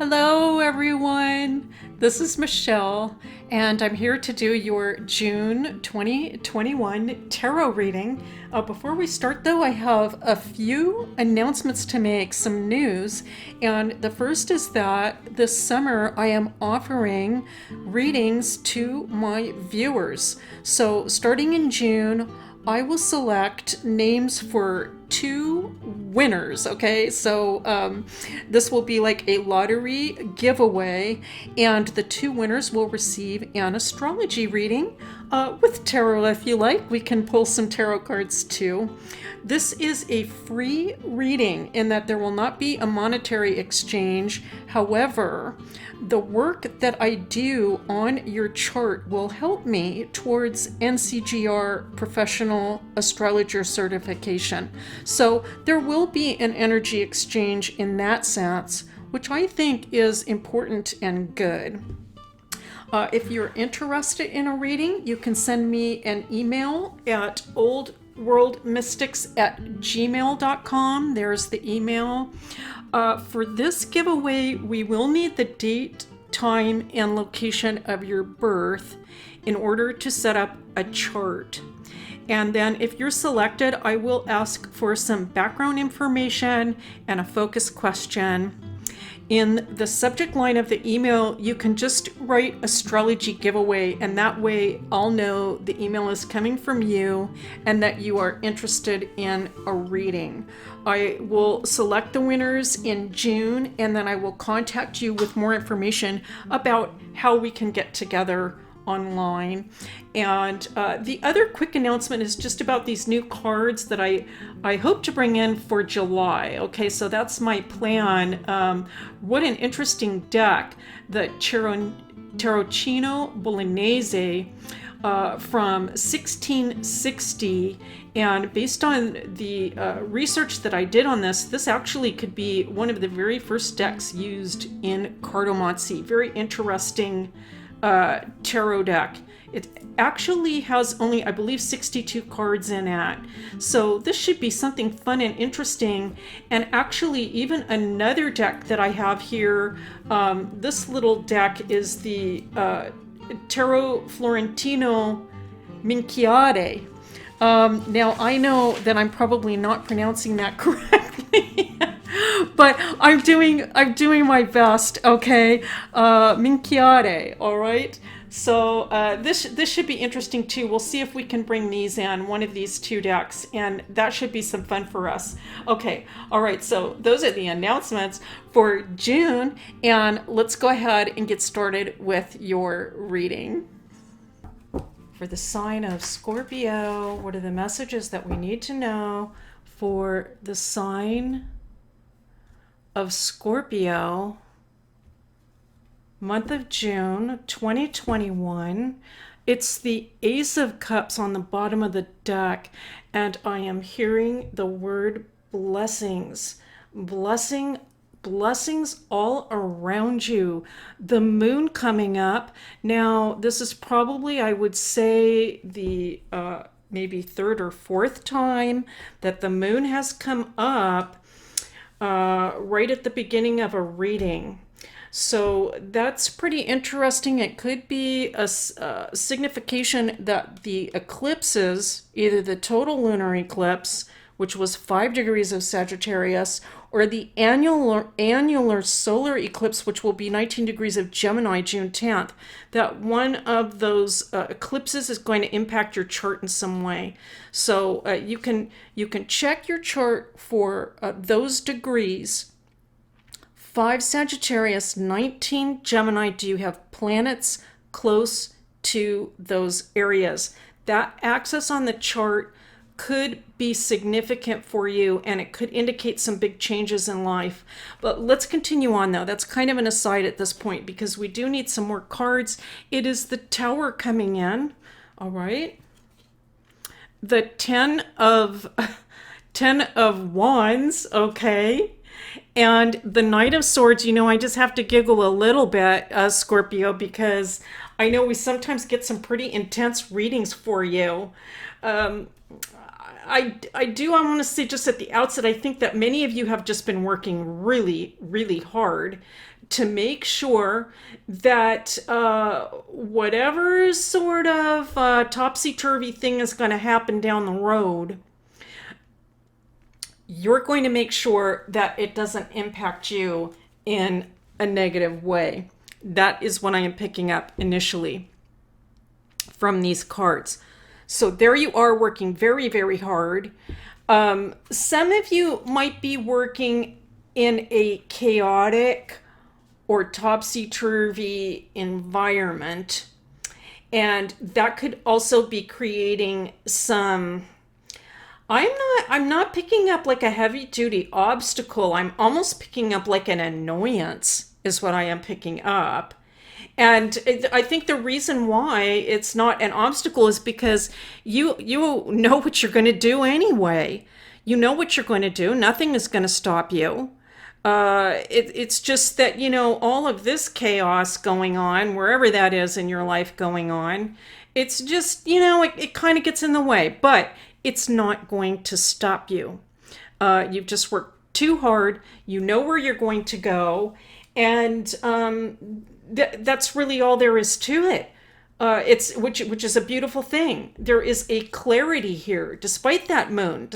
Hello, everyone. This is Michelle, and I'm here to do your June 2021 tarot reading. Before we start, though, I have a few announcements to make, some news. And the first is that this summer I am offering readings to my viewers. So, starting in June, I will select names for two winners. Okay, so this will be like a lottery giveaway, and the two winners will receive an astrology reading with tarot. If you like, we can pull some tarot cards too. This is a free reading in that there will not be a monetary exchange. However, the work that I do on your chart will help me towards NCGR Professional Astrologer certification. So there will be an energy exchange in that sense, which I think is important and good. If you're interested in a reading, you can send me an email at oldworldmystics@gmail.com. There's the email. For this giveaway, we will need the date, time, and location of your birth in order to set up a chart. And then if you're selected, I will ask for some background information and a focus question. In the subject line of the email, you can just write astrology giveaway, and that way I'll know the email is coming from you and that you are interested in a reading. I will select the winners in June, and then I will contact you with more information about how we can get together online. And the other quick announcement is just about these new cards that I hope to bring in for July. Okay, so that's my plan. What an interesting deck, the Tarocchino Bolognese from 1660. And based on the research that I did on this actually could be one of the very first decks used in cartomancy. Very interesting tarot deck. It actually has only, I believe, 62 cards in it. So this should be something fun and interesting. And actually, even another deck that I have here, this little deck is the Tarot Florentino Minchiade. Now, I know that I'm probably not pronouncing that correctly. But I'm doing my best, okay? Minchiade, all right? So this should be interesting too. We'll see if we can bring these in, one of these two decks, and that should be some fun for us. Okay, all right, so those are the announcements for June, and let's go ahead and get started with your reading. For the sign of Scorpio, what are the messages that we need to know for the sign of Scorpio, month of June 2021. It's the Ace of Cups on the bottom of the deck, and I am hearing the word blessings. Blessings all around you. The moon coming up. Now, this is probably, I would say, the maybe third or fourth time that the moon has come up right at the beginning of a reading. So that's pretty interesting. It could be a signification that the eclipses, either the total lunar eclipse, which was 5 degrees of Sagittarius, or the annular solar eclipse, which will be 19 degrees of Gemini, June 10th, that one of those eclipses is going to impact your chart in some way. So you can check your chart for those degrees. 5 Sagittarius, 19 Gemini. Do you have planets close to those areas? That axis on the chart could be significant for you, and it could indicate some big changes in life. But let's continue on, though. That's kind of an aside at this point because we do need some more cards. It is the Tower coming in. All right. The 10 of Wands, okay. And the Knight of Swords, I just have to giggle a little bit, Scorpio, because I know we sometimes get some pretty intense readings for you. I want to say just at the outset, I think that many of you have just been working really, really hard to make sure that whatever sort of topsy-turvy thing is going to happen down the road, you're going to make sure that it doesn't impact you in a negative way. That is what I am picking up initially from these cards. So there you are, working very, very hard. Some of you might be working in a chaotic or topsy-turvy environment, and that could also be creating some, I'm not picking up like a heavy duty obstacle. I'm almost picking up like an annoyance is what I am picking up. And I think the reason why it's not an obstacle is because you know what you're going to do anyway. You know what you're going to do. Nothing is going to stop you. It's just that, all of this chaos going on, wherever that is in your life going on, it's just, it kind of gets in the way. But it's not going to stop you. You've just worked too hard. You know where you're going to go. And that's really all there is to it. Which is a beautiful thing. There is a clarity here, despite that moon.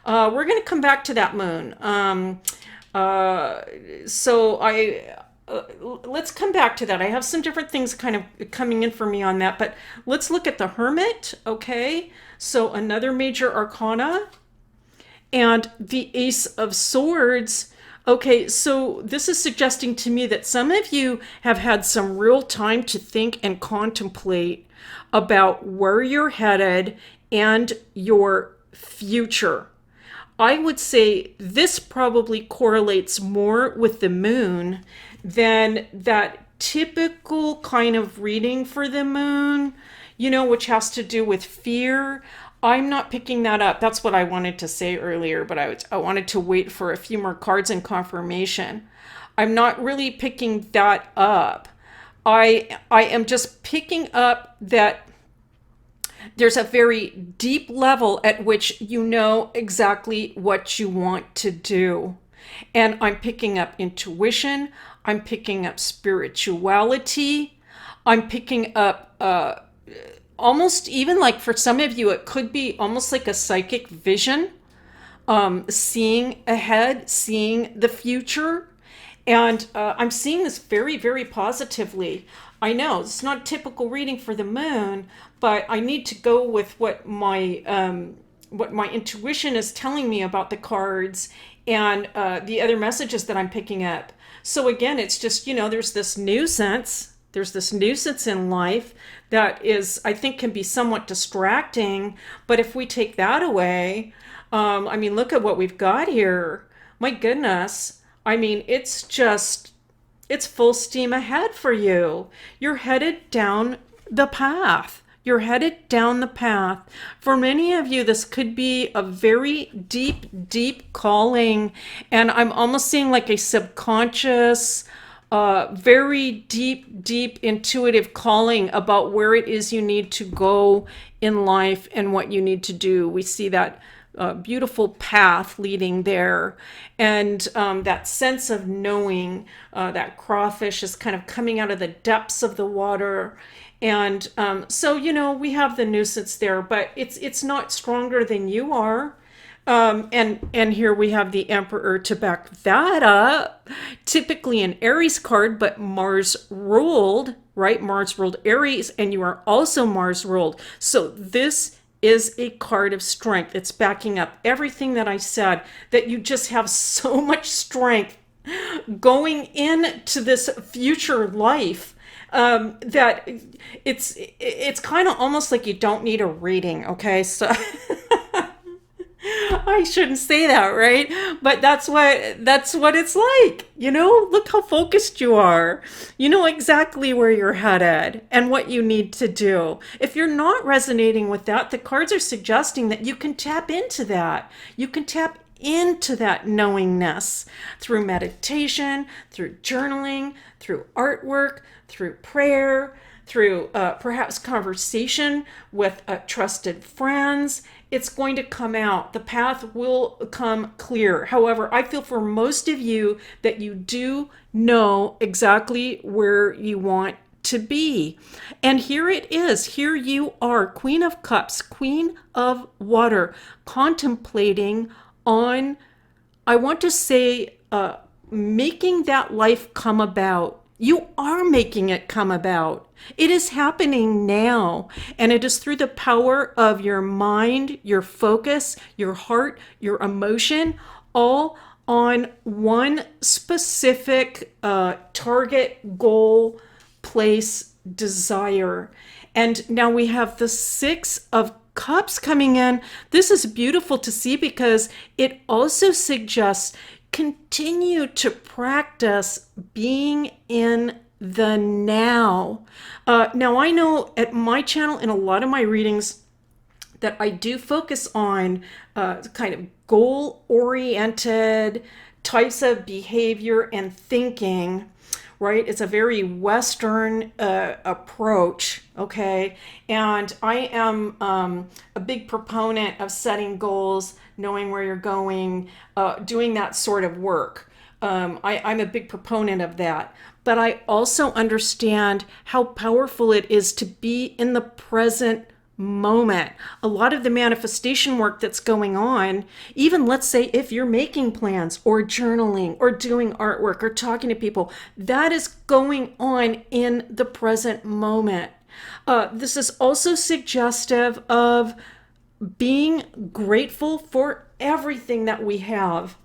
We're going to come back to that moon. Let's come back to that. I have some different things kind of coming in for me on that, but let's look at the Hermit. Okay, so another major arcana, and the Ace of Swords. Okay, so this is suggesting to me that some of you have had some real time to think and contemplate about where you're headed and your future. I would say this probably correlates more with the moon than that typical kind of reading for the moon, which has to do with fear. I'm not picking that up. That's what I wanted to say earlier, but I wanted to wait for a few more cards and confirmation. I'm not really picking that up. I am just picking up that there's a very deep level at which you know exactly what you want to do. And I'm picking up intuition. I'm picking up spirituality. I'm picking up almost even like for some of you, it could be almost like a psychic vision, seeing ahead, seeing the future. And I'm seeing this very, very positively. I know it's not a typical reading for the moon, but I need to go with what my intuition is telling me about the cards and the other messages that I'm picking up. So again, it's just, there's this nuisance. There's this nuisance in life that is, I think, can be somewhat distracting. But if we take that away, look at what we've got here. My goodness. It's full steam ahead for you. You're headed down the path. For many of you, this could be a very deep, deep calling. And I'm almost seeing like a subconscious, very deep, deep intuitive calling about where it is you need to go in life and what you need to do. We see that beautiful path leading there, and that sense of knowing. That crawfish is kind of coming out of the depths of the water, and so we have the nuisance there, but it's not stronger than you are. And here we have the Emperor to back that up. Typically an Aries card, but Mars ruled, right? Mars ruled Aries, and you are also Mars ruled. So this is a card of strength. It's backing up everything that I said, that you just have so much strength going into this future life. That it's kind of almost like you don't need a reading. Okay, so I shouldn't say that, right? But that's what it's like. Look how focused you are. You know exactly where you're headed and what you need to do. If you're not resonating with that, the cards are suggesting that you can tap into that. You can tap into that knowingness through meditation, through journaling, through artwork, through prayer, through perhaps conversation with trusted friends, it's going to come out. The path will come clear. However, I feel for most of you that you do know exactly where you want to be. And here it is. Here you are, Queen of Cups, Queen of Water, contemplating on, I want to say, making that life come about. You are making it come about. It is happening now. And it is through the power of your mind, your focus, your heart, your emotion, all on one specific target, goal, place, desire. And now we have the Six of Cups coming in. This is beautiful to see because it also suggests continue to practice being in the now. Now, I know at my channel, in a lot of my readings, that I do focus on kind of goal-oriented types of behavior and thinking, right? It's a very Western approach, okay? And I am a big proponent of setting goals, knowing where you're going, doing that sort of work. I'm a big proponent of that. But I also understand how powerful it is to be in the present moment. A lot of the manifestation work that's going on, even let's say if you're making plans or journaling or doing artwork or talking to people, that is going on in the present moment. This is also suggestive of being grateful for everything that we have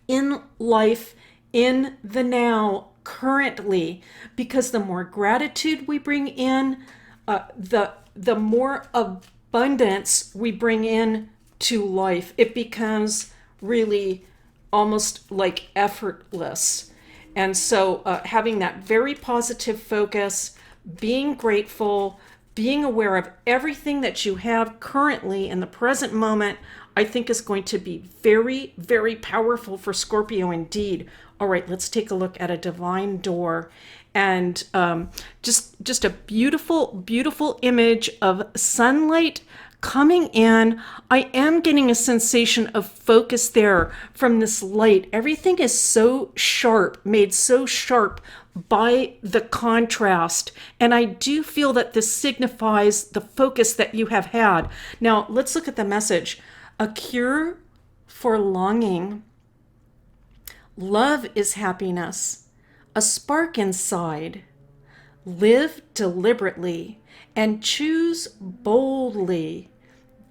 in life, in the now, currently, because the more gratitude we bring in, the more abundance we bring in to life. It becomes really almost like effortless. And so having that very positive focus, being grateful, being aware of everything that you have currently in the present moment, I think is going to be very, very powerful for Scorpio indeed. All right, let's take a look at a divine door. And just a beautiful, beautiful image of sunlight coming in. I am getting a sensation of focus there from this light. Everything is so sharp, made so sharp by the contrast. And I do feel that this signifies the focus that you have had. Now, let's look at the message. A cure for longing. Love is happiness, a spark inside. Live deliberately and choose boldly.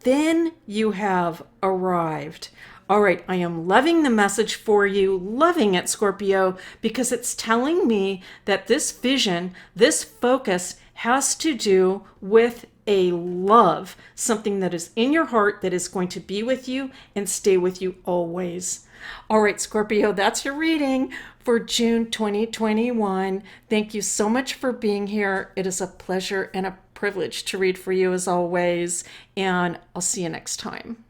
Then you have arrived. All right, I am loving the message for you, loving it, Scorpio, because it's telling me that this vision, this focus has to do with a love, something that is in your heart that is going to be with you and stay with you always. All right, Scorpio, that's your reading for June 2021. Thank you so much for being here. It is a pleasure and a privilege to read for you as always, and I'll see you next time.